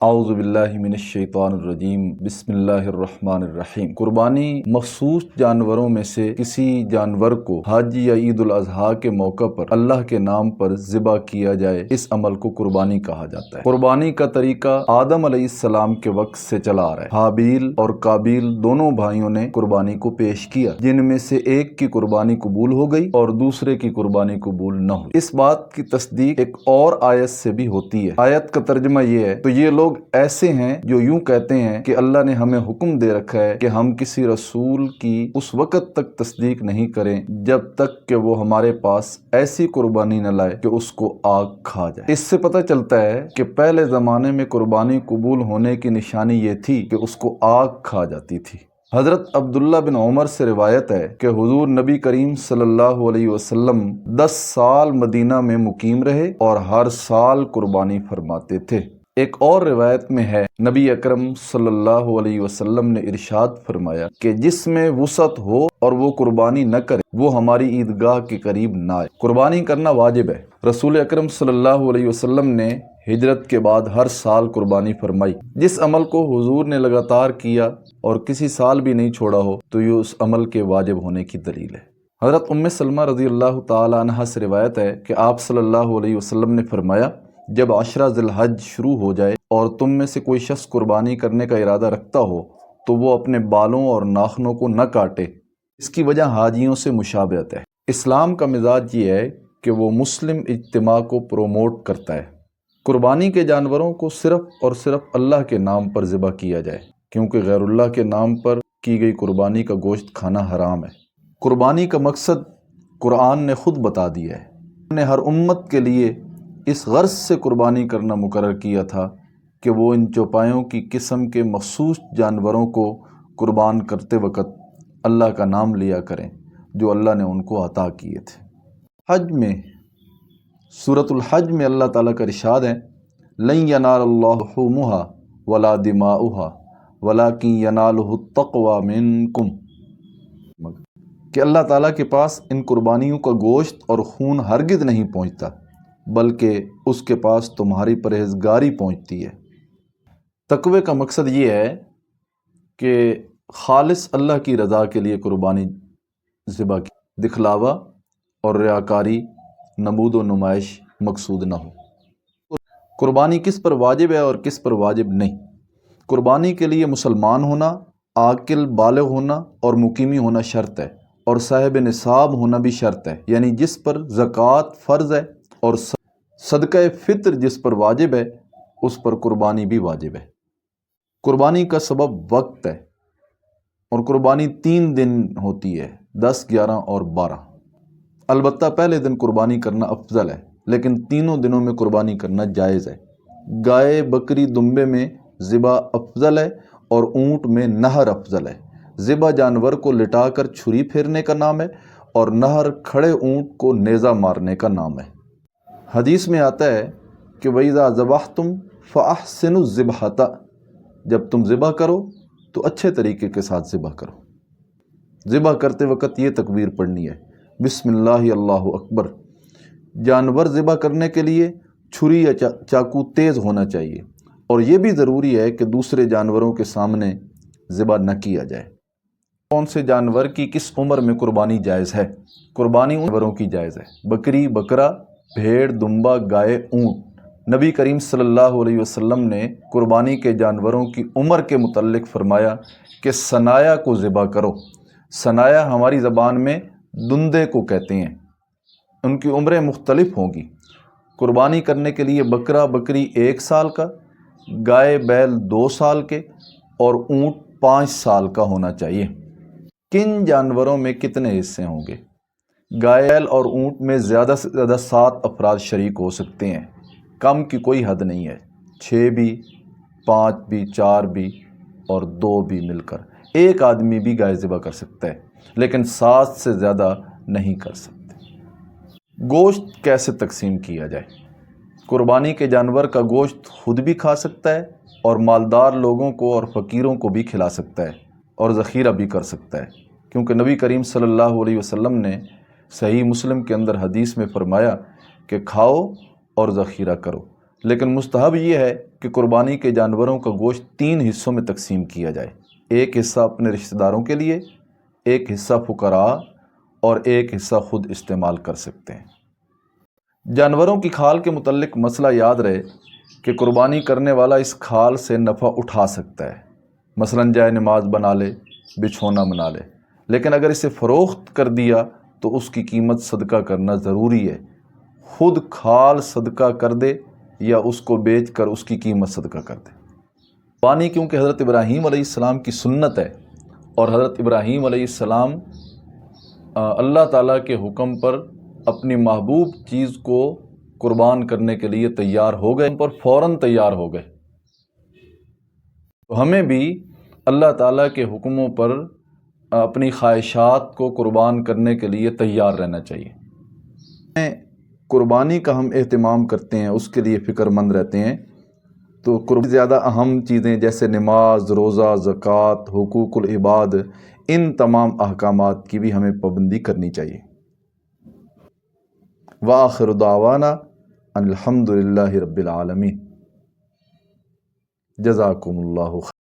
اعوذ باللہ من الشیطان الرجیم بسم اللہ الرحمن الرحیم۔ قربانی مخصوص جانوروں میں سے کسی جانور کو حج یا عید الاضحیٰ کے موقع پر اللہ کے نام پر ذبح کیا جائے، اس عمل کو قربانی کہا جاتا ہے۔ قربانی کا طریقہ آدم علیہ السلام کے وقت سے چلا آ رہا ہے۔ حابیل اور قابیل دونوں بھائیوں نے قربانی کو پیش کیا، جن میں سے ایک کی قربانی قبول ہو گئی اور دوسرے کی قربانی قبول نہ ہوئی۔ اس بات کی تصدیق ایک اور آیت سے بھی ہوتی ہے۔ آیت کا ترجمہ یہ ہے، تو یہ لوگ ایسے ہیں جو یوں کہتے ہیں کہ اللہ نے ہمیں حکم دے رکھا ہے کہ ہم کسی رسول کی اس وقت تک تصدیق نہیں کریں جب تک کہ وہ ہمارے پاس ایسی قربانی نہ لائے کہ اس کو آگ کھا جائے۔ اس سے پتہ چلتا ہے کہ پہلے زمانے میں قربانی قبول ہونے کی نشانی یہ تھی کہ اس کو آگ کھا جاتی تھی۔ حضرت عبداللہ بن عمر سے روایت ہے کہ حضور نبی کریم صلی اللہ علیہ وسلم 10 سال مدینہ میں مقیم رہے اور ہر سال قربانی فرماتے تھے۔ ایک اور روایت میں ہے، نبی اکرم صلی اللہ علیہ وسلم نے ارشاد فرمایا کہ جس میں وسعت ہو اور وہ قربانی نہ کرے وہ ہماری عیدگاہ کے قریب نہ آئے۔ قربانی کرنا واجب ہے۔ رسول اکرم صلی اللہ علیہ وسلم نے ہجرت کے بعد ہر سال قربانی فرمائی۔ جس عمل کو حضور نے لگاتار کیا اور کسی سال بھی نہیں چھوڑا ہو تو یہ اس عمل کے واجب ہونے کی دلیل ہے۔ حضرت ام سلمہ رضی اللہ تعالی عنہا سے روایت ہے کہ آپ صلی اللہ علیہ وسلم نے فرمایا، جب عشرہ ذی الحج شروع ہو جائے اور تم میں سے کوئی شخص قربانی کرنے کا ارادہ رکھتا ہو تو وہ اپنے بالوں اور ناخنوں کو نہ کاٹے۔ اس کی وجہ حاجیوں سے مشابہت ہے۔ اسلام کا مزاج یہ ہے کہ وہ مسلم اجتماع کو پروموٹ کرتا ہے۔ قربانی کے جانوروں کو صرف اور صرف اللہ کے نام پر ذبح کیا جائے، کیونکہ غیر اللہ کے نام پر کی گئی قربانی کا گوشت کھانا حرام ہے۔ قربانی کا مقصد قرآن نے خود بتا دیا ہے۔ ہم نے ہر امت کے لیے اس غرض سے قربانی کرنا مقرر کیا تھا کہ وہ ان چوپایوں کی قسم کے مخصوص جانوروں کو قربان کرتے وقت اللہ کا نام لیا کریں جو اللہ نے ان کو عطا کیے تھے۔ حج میں سورۃ الحج میں اللہ تعالیٰ کا ارشاد ہے، لن ینال اللہ لحومها ولا دماؤها ولکن ینالہ التقوی منکم، کہ اللہ تعالیٰ کے پاس ان قربانیوں کا گوشت اور خون ہرگز نہیں پہنچتا بلکہ اس کے پاس تمہاری پرہیزگاری پہنچتی ہے۔ تقوی کا مقصد یہ ہے کہ خالص اللہ کی رضا کے لیے قربانی ذبح کی، دکھلاوا اور ریاکاری، نمود و نمائش مقصود نہ ہو۔ قربانی کس پر واجب ہے اور کس پر واجب نہیں؟ قربانی کے لیے مسلمان ہونا، عاقل بالغ ہونا اور مقیمی ہونا شرط ہے، اور صاحب نصاب ہونا بھی شرط ہے، یعنی جس پر زکوٰۃ فرض ہے اور صدقہ فطر جس پر واجب ہے اس پر قربانی بھی واجب ہے۔ قربانی کا سبب وقت ہے، اور قربانی 3 دن ہوتی ہے، 10، 11 اور 12۔ البتہ پہلے دن قربانی کرنا افضل ہے، لیکن تینوں دنوں میں قربانی کرنا جائز ہے۔ گائے، بکری، دمبے میں ذبح افضل ہے اور اونٹ میں نہر افضل ہے۔ ذبح جانور کو لٹا کر چھری پھیرنے کا نام ہے اور نہر کھڑے اونٹ کو نیزہ مارنے کا نام ہے۔ حدیث میں آتا ہے کہ وَإِذَا ذَبَحْتُمْ فَأَحْسِنُوا الذِّبْحَةَ، جب تم ذبح کرو تو اچھے طریقے کے ساتھ ذبح کرو۔ ذبح کرتے وقت یہ تکبیر پڑھنی ہے، بسم اللہ اللہ اکبر۔ جانور ذبح کرنے کے لیے چھری یا چاقو تیز ہونا چاہیے، اور یہ بھی ضروری ہے کہ دوسرے جانوروں کے سامنے ذبح نہ کیا جائے۔ کون سے جانور کی کس عمر میں قربانی جائز ہے؟ قربانی ان جانوروں کی جائز ہے، بکری، بکرا، بھیڑ، دمبا، گائے، اونٹ۔ نبی کریم صلی اللہ علیہ وسلم نے قربانی کے جانوروں کی عمر کے متعلق فرمایا کہ ثنایا کو ذبح کرو۔ ثنایا ہماری زبان میں دندے کو کہتے ہیں۔ ان کی عمریں مختلف ہوں گی۔ قربانی کرنے کے لیے بکرا، بکری 1 سال کا، گائے، بیل 2 سال کے اور اونٹ 5 سال کا ہونا چاہیے۔ کن جانوروں میں کتنے حصے ہوں گے؟ گائے، بیل اور اونٹ میں زیادہ سے زیادہ 7 افراد شریک ہو سکتے ہیں، کم کی کوئی حد نہیں ہے۔ 6 بھی، 5 بھی، 4 بھی اور 2 بھی مل کر ایک آدمی بھی گائے ذبح کر سکتا ہے، لیکن 7 سے زیادہ نہیں کر سکتے۔ گوشت کیسے تقسیم کیا جائے؟ قربانی کے جانور کا گوشت خود بھی کھا سکتا ہے اور مالدار لوگوں کو اور فقیروں کو بھی کھلا سکتا ہے اور ذخیرہ بھی کر سکتا ہے، کیونکہ نبی کریم صلی اللہ علیہ وسلم نے صحیح مسلم کے اندر حدیث میں فرمایا کہ کھاؤ اور ذخیرہ کرو، لیکن مستحب یہ ہے کہ قربانی کے جانوروں کا گوشت 3 حصوں میں تقسیم کیا جائے، ایک حصہ اپنے رشتہ داروں کے لیے، ایک حصہ فقراء اور ایک حصہ خود استعمال کر سکتے ہیں۔ جانوروں کی کھال کے متعلق مسئلہ یاد رہے کہ قربانی کرنے والا اس کھال سے نفع اٹھا سکتا ہے، مثلاً جائے نماز بنا لے، بچھونا بنا لے، لیکن اگر اسے فروخت کر دیا تو اس کی قیمت صدقہ کرنا ضروری ہے۔ خود کھال صدقہ کر دے یا اس کو بیچ کر اس کی قیمت صدقہ کر دے۔ قربانی کیونکہ حضرت ابراہیم علیہ السلام کی سنت ہے، اور حضرت ابراہیم علیہ السلام اللہ تعالیٰ کے حکم پر اپنی محبوب چیز کو قربان کرنے کے لیے تیار ہو گئے، ان پر فوراً تیار ہو گئے۔ تو ہمیں بھی اللہ تعالیٰ کے حکموں پر اپنی خواہشات کو قربان کرنے کے لیے تیار رہنا چاہیے۔ قربانی کا ہم اہتمام کرتے ہیں، اس کے لیے فکر مند رہتے ہیں، تو زیادہ اہم چیزیں جیسے نماز، روزہ، زکوٰۃ، حقوق العباد، ان تمام احکامات کی بھی ہمیں پابندی کرنی چاہیے۔ وآخر دعوانا ان الحمد للہ رب العالمین۔ جزاکم اللہ خیر۔